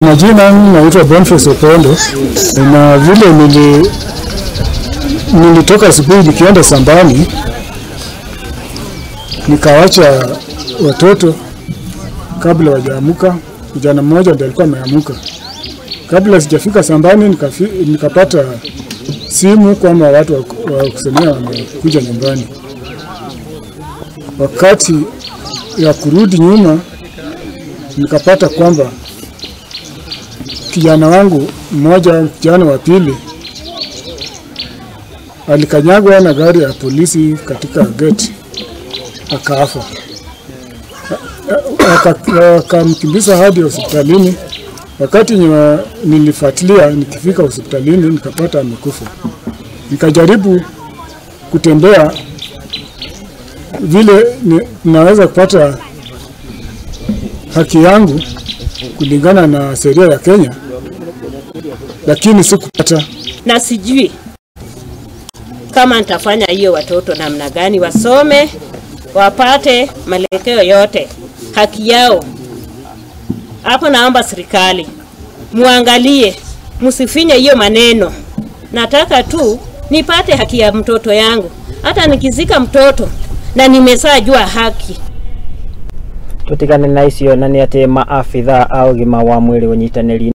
Majina naitwa Boniface Opondo, na vile nilitoka asubuhi nikienda sambani, nikawacha watoto kabla wajaamka. Kijana mmoja ndiye alikuwa ameamka. Kabla sijafika sambani nikapata simu kwamba watu wa kusemea wamekuja nyumbani. Wakati ya kurudi nyuma nikapata kwamba kijana wangu mmoja, kijana wa pili, alikanyagwa na gari ya polisi katika gate akafa. Akamkimbiza hadi hospitalini. Wakati nilifuatilia, nikifika hospitalini nikapata amekufa. Nikajaribu kutembea vile naweza kupata haki yangu kulingana na sheria ya Kenya, lakini sikupata. Na sijui kama nitafanya hiyo watoto namna gani wasome, wapate malekeo yote, haki yao. Hapo naomba serikali muangalie, msifinye hiyo maneno. Nataka tu nipate haki ya mtoto yangu. Hata nikizika mtoto na nimesajua haki. Tutikane na icio na ni ati maafitha au gima wa mwili wanyitanĩri